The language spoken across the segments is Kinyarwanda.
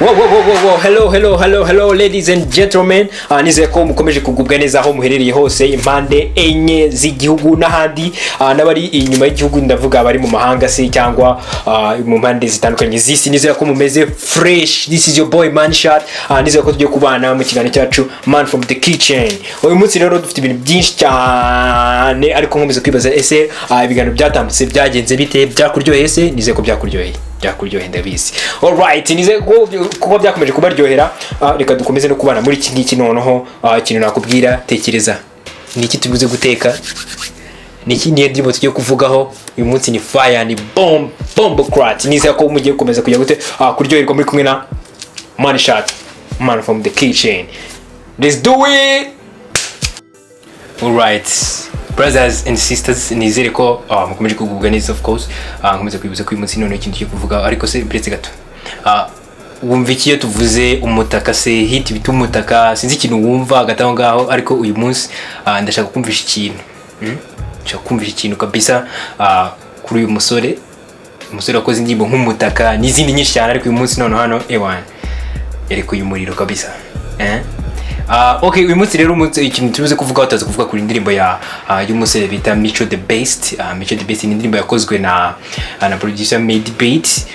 Whoa, hello ladies and gentlemen. Nizeye ko mukomeje kugubwa neza aho muherereye hose impande enye z'igihugu n'ahandi n'abari inyuma y'igihugu, ndavuga bari mu mahanga se cyangwa mu mpande zitandukanye z'isi. Nizeye ko mumeze fresh. This is your boy Manshot. Nizeye ko tugiye kubana mu kiganiro cyacu Man from the Kitchen. Uyu munsi rero dufite ibintu byinshi cyane, ariko nkomeza kwibaza ese ibiganiro byatambutse byagenze bite, byakuryoheye se? Nizeye ko byakuryoheye ndabizi. Alright, nize kuko byakomeje kubaryohera. Reka dukomeze no kubana muri iki ngiki. Noneho ikintu nakubwira, tekereza niki tubuze guteka, niki niye ndimo tugiye kuvugaho uyu munsi. Ni fire, ni bomb crat. Nize ko mugiye gukomeza kujya gute kuryoherwa muri kumwe na Manshot, Man from the Kitchen. Let's do it. Alright, brothers and sisters, nizere ko mukomeje kugubwa neza. Of course nkomeza kwibuza ko uyu munsi none ikintu cyo kuvuga, ariko se bretse gato. Wumva iki iyo tuvuze umutaka se, hit bitu umutaka, sinzi ikintu wumva hagati aho ngaho, ariko uyu munsi ndashaka kumvisha ikintu. Ndashaka kumvisha ikintu kabisa kuri uyu musore wakoze indirimbo nk'umutaka n'izindi nyinshi cyane, ariko uyu munsi none hano ewan yerekuye umuriro kabisa. Okay, uyu munsi rero ikintu tubuze kuvuga, utaza kuvuga kuri indirimbo y'umusore bita Micho the Best. Micho the Best ni indirimbo yakozwe na producer Made Beat.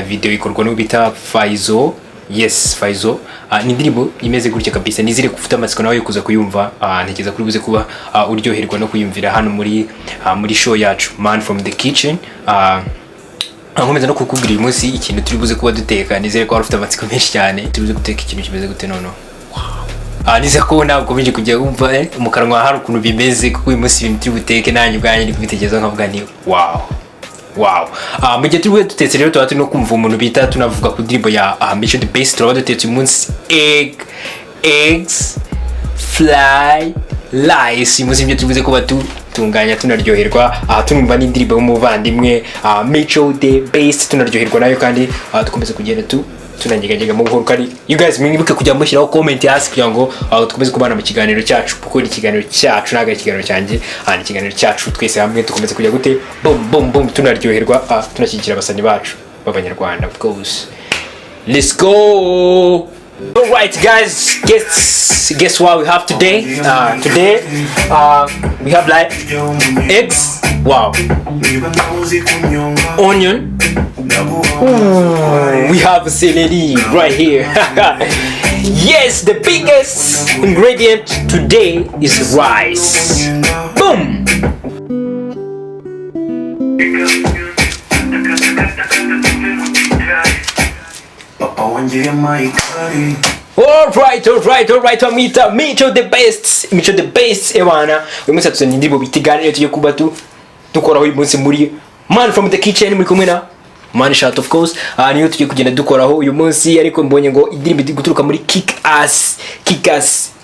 Video ikorwa no bita Faizo. Yes, Faizo. Ni indirimbo imeze gutya kabisa. Nizire kufuta amatsiko nawe kuza kuyumva. Ntekeza kuri buze kuba uryoherwa no kuyumvira hano muri show yacu Man from the Kitchen. Nkomeza no kukubwira uyu munsi ikintu turi buze kuba duteka. Nizere ko warufite amatsiko menshi cyane. Turi guteka ikintu kimeze gute noneho. Nize ko nawe ukomeje kujya wumva mu kanwa hari ukuntu bimeze, kuko uyu munsi ibintu turi buteke nanjye ubwanjye ndi kubitekereza nkavuga ni wow. Mu gihe turi dutetse rero tuba turi no kumva umuntu bita tunavuga ku ndirimbo ya Micho the Best. Turaba dutetse uyu munsi eggs fly rice. Umunsi ibyo tuvuze ko batunganya tunaryoherwa, tunumva n'indirimbo y'umuvandimwe Micho the Best, tunaryoherwa nayo kandi dukomeze kugenda tunanyeganyega mu buhoro. Kandi you guys mwibuke kujya mushyiraho comment hasi kugira ngo dukomeze kubana mu kiganiro cyacu, kuko ni ikiganiro cyacu ntago ikiganiro cyanjye, ni ikiganiro cyacu twese hamwe dukomeze kujya gute bom tunaryoherwa, tunashyigikira abasani bacu b'abanyarwanda. Of course, let's go. Alright guys, guess what we have today? Today we have like eggs, wow, onion, we have celery right here. Yes, the biggest ingredient today is rice. Boom. Alright, amita Micho the Best ebana. Uyu munsi tuzanye indirimbo bitiganire tugiye kuba dukoraho uyu munsi muri Man from the Kitchen, muri kumwe na Manshot. Of course niyo tugiye kugenda dukoraho uyu munsi, ariko mbonye ngo indirimbo guturuka muri Kick Ass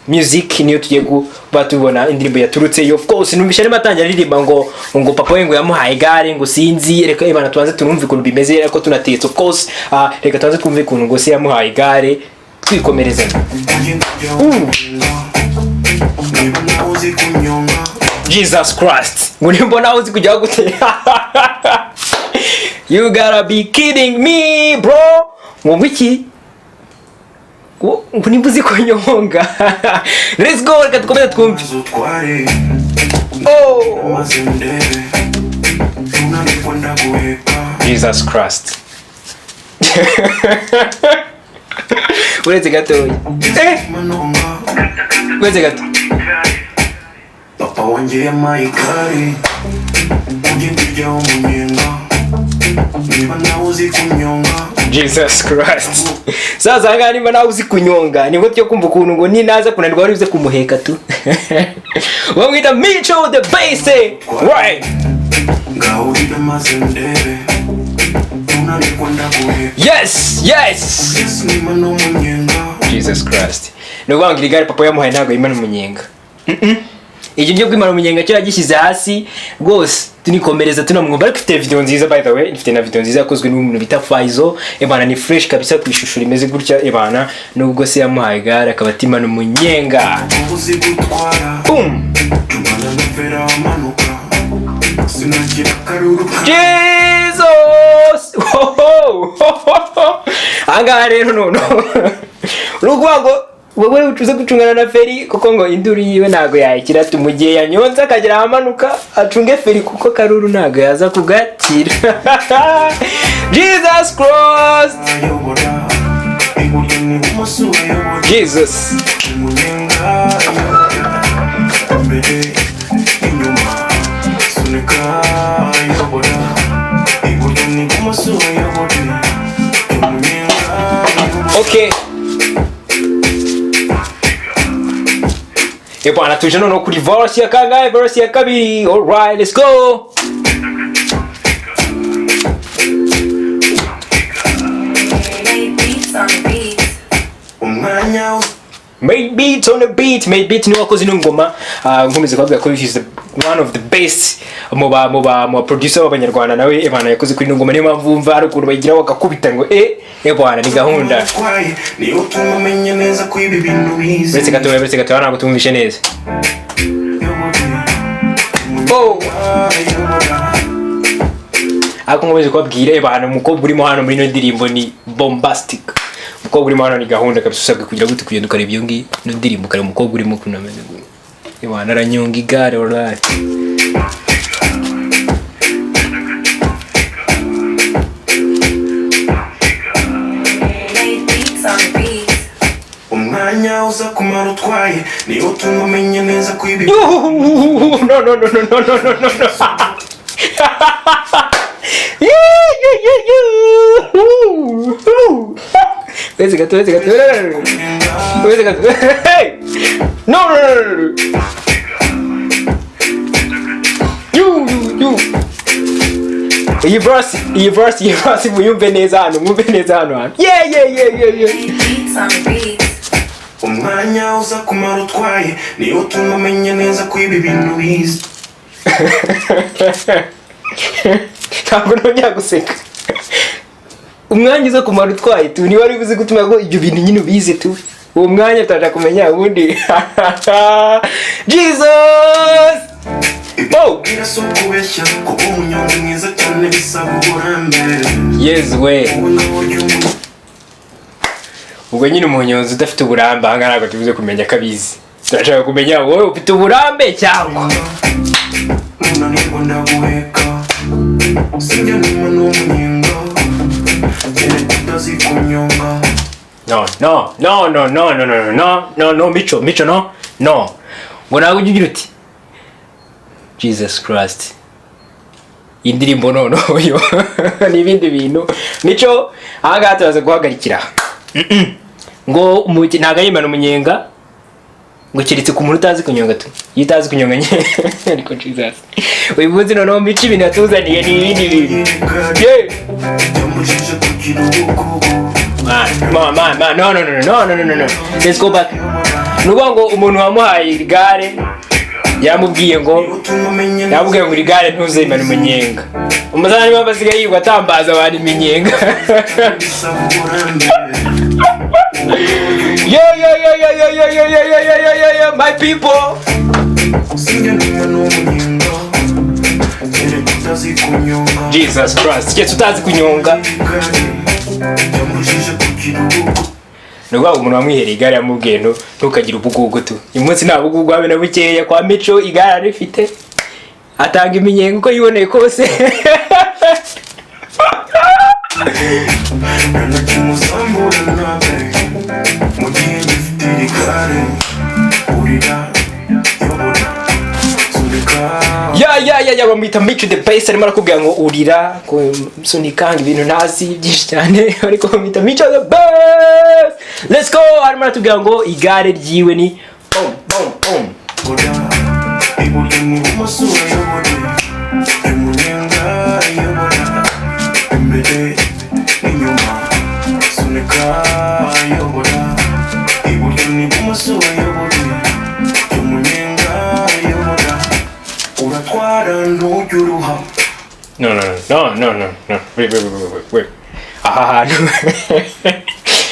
Music niyo tugiye kuba tubona indirimbo yaturutse. Of course numvisha ari matangira aririmba ngo papa we ngo yamuhaye gare, ngo sinzi. Reka ibana tubanze tunumve ukuntu bimeze, ariko tunatetse. Of course reka tubanze twumve ukuntu ngo se yamuhaye gare, twikomereza. Jesus Christ, ngo nimbona uzi kujya gute? You gotta be kidding me bro. Ngo wiki ngo nimbuzi kunyonga. Let's go, reka tukomeze twumve. Jesus Christ. Uretse gato. Uretse gato. Papa wanje yamaye kare. Ujye umunyenga. Niba nawe uzi kunyonga. Jesus Christ. Sasa hanga nimba nawe uzi kunyonga, nibwo tyo kumva ukuntu ngo ni naza kunanirwa wari uze kumuheka tu. Wamwita Micho the Best. Right. Ngahurira mazendere. Yes. Jesus Christ. Nubwo ngirigare papa yamuhaye ntago Imana umunyenga. Iyo ngiye kwimara umunyenga cyo yagishyize hasi rwose, tunikomereza tunamwumva. Ariko ifite video nziza, by the way, ifite na video nziza yakozwe n'umuntu bita Faizo. Ebana ni fresh kabisa ku ishusho rimeze gutya ebana, nubwo se yamuhaye gare akaba atimana umunyenga. Boom. Jesus! ahangaha rero none urugwa ngo wowe ucuze gucungana na feri kuko ngo induru yiwe ntago yayikira mu gihe yanyonze akagera amanuka acunge feri kuko karuru ntago yaza kugatira. Jesus Christ, Jesus. Okay. Bwana tuje noneho kuri verse ya kangahe? Verse ya kabiri. Alright, let's go. Made beats on the beat. Made beat ni wakoze n'ingoma. Nkomeze kuvuga ko is one of the best mu producer b'abanyarwanda nawe bwana yakoze kuri n'ingoma niyo mpamvu umva ari ukuntu bagira bakakubita ngo bwana ni gahunda. Niyo tumamenye neza ko ibi bintu bize. Betse gato ntabwo tumvishe neza. Oh. Ako nkomeze kubabwira bwana umukobwa urimo hano muri ino ndirimbo ni bombastic. Umukobwa urimo hano ni gahunda kabisa usabwe kugira gute kugenda ukareba iyo ngiyo ndirimbo kare umukobwa urimo kunameze ngo bwana aranyonga igare alright. Umwanya uza kumara utwaye niyo tumamenye neza ko ibi no. Weze gato. Hey! No. You. Iyi verse muyumve neza hano. Yeah. Umwanya uza kumara utwaye niyo tumamenye neza ko ibi bintu bize. Ntabwo nongera guseka. Umwanya uza kumara utwaye tu niba ari buzi gutuma ngo ibyo bintu nyine bize tu. Uwo mwanya tutaje kumenya ubundi. Jesus! Oh! Yes we. Ubwo nyine umunyonzi udafite uburambe aha ntabwo tuvuze kumenya kabizi. Turashaka kumenya wowe ufite uburambe cyangwa. No, Micho, no. Ngo nawe ugira uti Jesus Christ. Indirimbo no yo. N'ibindi bintu. Micho aha turaza guhagarikira. Ngo ntago yimana umunyenga ngo kiretse ku muntu utazi kunyonga tu. Yitazi kunyonga nye. Ariko Jesus. Uyu munsi noneho Micho ibintu yatuzaniye ni ibindi bintu. Yeah. Man, no. Let's go back. Nuko ngo umuntu wamuhaye igare yamubwiye ngo igare ntuzimana umunyenga. Umuzani baba basigaye yigwa atambaza abantu iminyenga. Yo, my people. Jesus Christ. Yes, utazi kunyonga. Nuko umuntu wamwihereye igare yamubwiye ntukagira ubugugu tu. Umunsi nta bugugu habe na bukeya kwa Micho igare arifite. Atanga iminyenga uko yiboneye kose. Ya bamwita Micho the best arimo arakubwira ngo urira ko sunikanga ibintu nazi byinshi cyane ariko bamwita Micho the best. Let's go. Arimo aratubwira ngo igare ryiwe ni boom. No. Wait. Aha.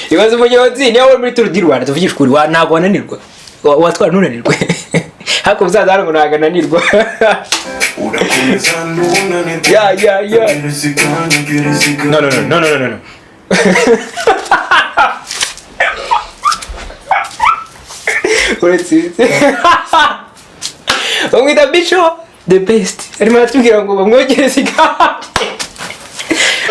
Ibaze umunyonzi niwe muri Tour du Rwanda tuvugisha kuri wa ntago wananirwa. Watwara ntunanirwe. Hako uzaza hano ntago nanirwa. Yeah. No. uretse bamwita Mico the best arimo aratubwira ngo bamwogereze igare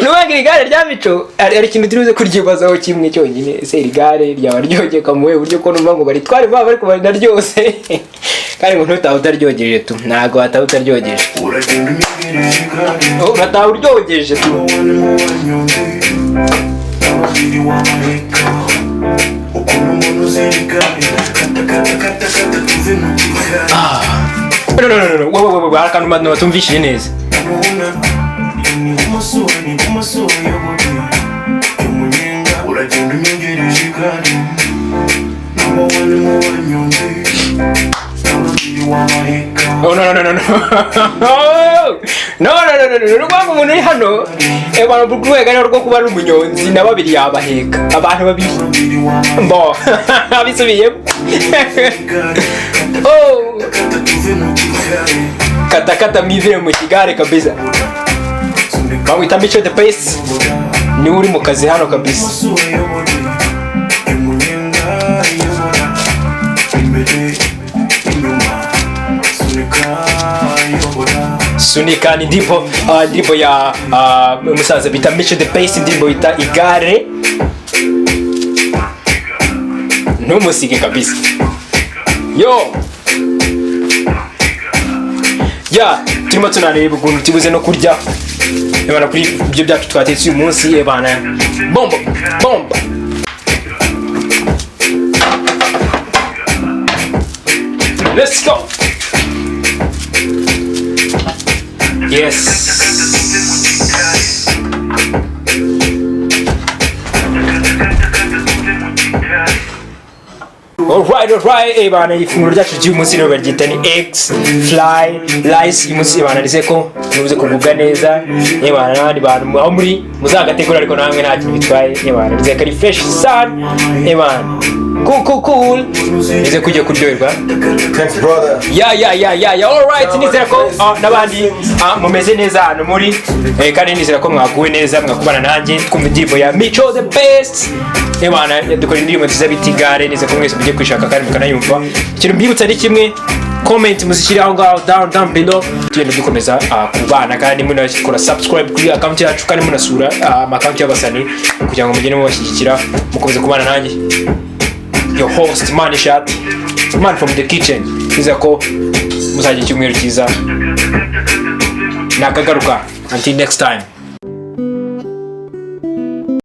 nubagira igare rya Mico ari ikintu turibuze kuryibazaho kimwe cyonyine ese iri gare ryaba ryogeka mu buryo ko numva ngo baritware baba ariko barina ryose kandi ngo ntutaha utaryogeje tu ntago wataha utaryogeje urataha uryogeje tu no harakantu batumvishije neza rwanga umuntu uri hano abantu rwego ari rwo kuba ari umunyonzi na babiri yabaheka abantu babiri mbo abisubiyemo katakata mwivire mu kigare kabisa bamwita Mico the best niwe uri mu kazi hano kabisa sunika ni ndipo ya umusaza bita Mico the best ndipo ita igare ntumusige kabisa yo ya turimo tunareba ukuntu tubuze no kurya ebana kuri ibyo byacu twatetse uyu munsi ebana bomba let's go yes alright ebana ifunguro ryacu ry'uyu munsi rero baryita ni eggs fly rice uyu munsi ebana nize ko nubuze kugubwa neza ebana n'abandi bantu aho muri muzagategura ariko namwe nta kintu bitwaye ebana nize ko ari fresh sun ebana cool nize kujya kuryoherwa Thanks brother. Yeah alright nizera ko n'abandi mumeze neza hano muri kandi nizera ko mwaguwe neza mwakubana nanjye twumva indirimbo ya Mico the best ebana dukora indirimbo nziza bita igare nize ko mwese mugiye kwishaka kandi mukanayumva ikintu mbibutsa ni kimwe comment muzishyire aho ngaho down below tugenda dukomeza kubana kandi munakora subscribe kuri account yacu kandi munasura account y'abasani kugira ngo mugende mubashyigikira mukomeze kubana nanjye your host Manishat man from the kitchen nizera ko muzagira icyumweru cyiza nakagaruka until next time.